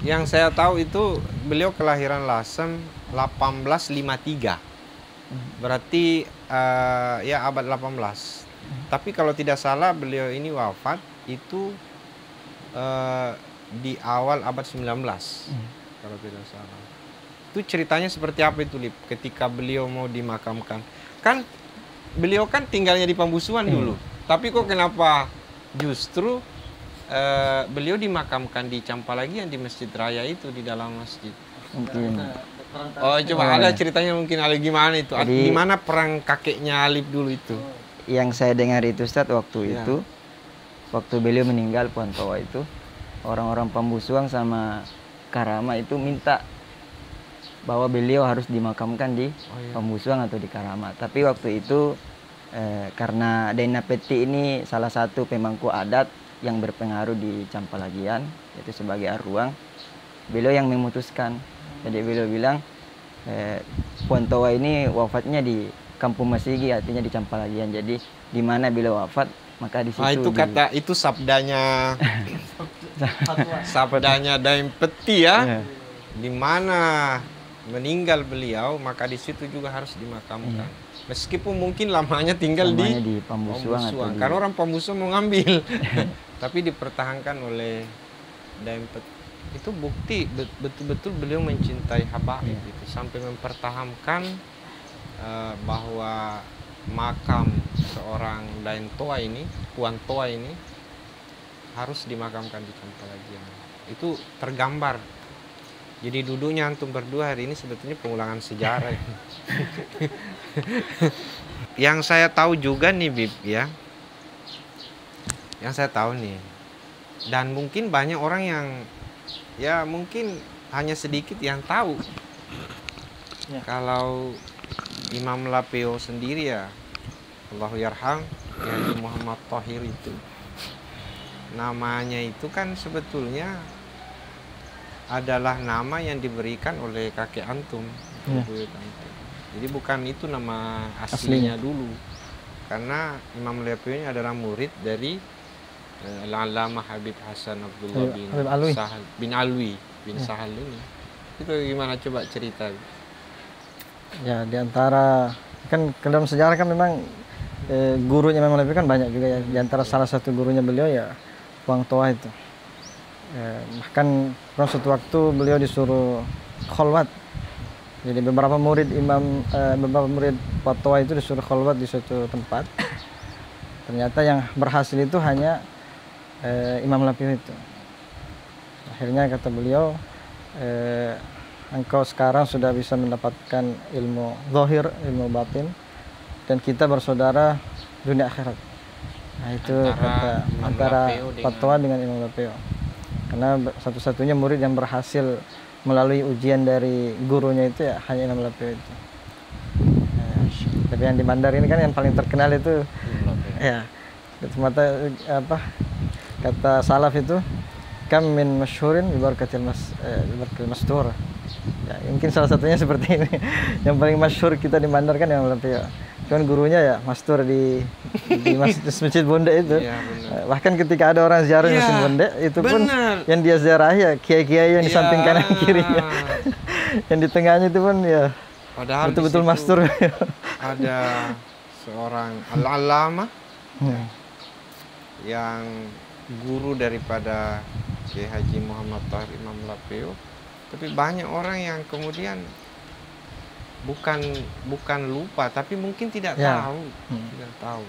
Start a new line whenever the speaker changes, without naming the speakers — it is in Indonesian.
Yang saya tahu itu beliau kelahiran Lasem 1853. Berarti ya abad 18. Tapi kalau tidak salah beliau ini wafat itu di awal abad 19. Kalau tidak salah. Itu ceritanya seperti apa itu, Lip? Ketika beliau mau dimakamkan. Kan beliau kan tinggalnya di Pambusuan dulu. Tapi kok kenapa justru beliau dimakamkan di Campalagian, di Masjid Raya itu, di dalam masjid?
Mungkin.
Oh, coba ada ceritanya mungkin Alif gimana itu?
Jadi,
gimana perang kakeknya Alif dulu itu?
Yang saya dengar itu Ustadz waktu beliau meninggal Puan Toa itu, orang-orang Pambusuang sama Karama itu minta bahwa beliau harus dimakamkan di Pambusuang atau di Karama. Tapi waktu itu karena Dena Peti ini salah satu pemangku adat yang berpengaruh di Campalagian, yaitu sebagai Arruang, beliau yang memutuskan. Jadi beliau bilang Puan Toa ini wafatnya di Kampung Masigi, artinya di Campalagian. Jadi di mana beliau wafat, maka di situ.
Itu kata itu sabdanya sabdanya Daim Peti ya. Di mana meninggal beliau, maka di situ juga harus dimakamkan. Meskipun mungkin lamanya tinggal di
Pambusuang.
Karena orang Pambusuang mau ngambil. Tapi dipertahankan oleh Daim Peti. Itu bukti betul-betul beliau mencintai habaib itu, sampai mempertahankan bahwa makam seorang Daim Toa ini, Puan Toa ini harus dimakamkan di Campalagian. Itu tergambar. Jadi duduknya antum berdua hari ini sebetulnya pengulangan sejarah. Yang saya tahu juga nih Bib ya. Yang saya tahu nih, dan mungkin banyak orang yang ya mungkin hanya sedikit yang tahu. Kalau Imam Lapeo sendiri ya, Allahu yarham, Haji Muhammad Thohir itu, namanya itu kan sebetulnya adalah nama yang diberikan oleh kakek antum, buyut antum. Jadi bukan itu nama aslinya dulu. Karena Imam Lapeo ini adalah murid dari Al-Allamah Habib Hasan Abdullah bin Alwi bin Sahal ini. Itu gimana, coba cerita?
Ya, di antara kan dalam sejarah kan memang gurunya memang lebih kan banyak juga ya. Di antara salah satu gurunya beliau ya Puan Toa itu. Bahkan pernah suatu waktu beliau disuruh kholwat. Jadi beberapa murid Puan Toa itu disuruh kholwat di suatu tempat. Ternyata yang berhasil itu hanya Imam Lapio itu. Akhirnya kata beliau, engkau sekarang sudah bisa mendapatkan ilmu zahir, ilmu batin, dan kita bersaudara dunia akhirat. Nah itu antara Toa dengan Imam Lapio. Karena satu-satunya murid yang berhasil melalui ujian dari gurunya itu ya hanya Imam Lapio itu. Tapi yang di Mandar ini kan yang paling terkenal itu ya, kata salaf itu kam min masyhurin bi barakatil mastur. Ya, mungkin salah satunya seperti ini. Yang paling masyhur kita di Mandar kan yang Lapio. Cuman gurunya ya mastur di masjid Bonde itu. Ya, bahkan ketika ada orang ziarah masjid Bonde itu pun yang dia ziarah ya kiai-kiai yang di samping kanan kirinya. Yang di tengahnya itu pun ya betul-betul mastur.
Ada seorang al-allamah yang guru daripada Kiai Haji Muhammad Thohir Imam Lapio. Tapi banyak orang yang kemudian bukan lupa, tapi mungkin tidak tahu. Tidak tahu.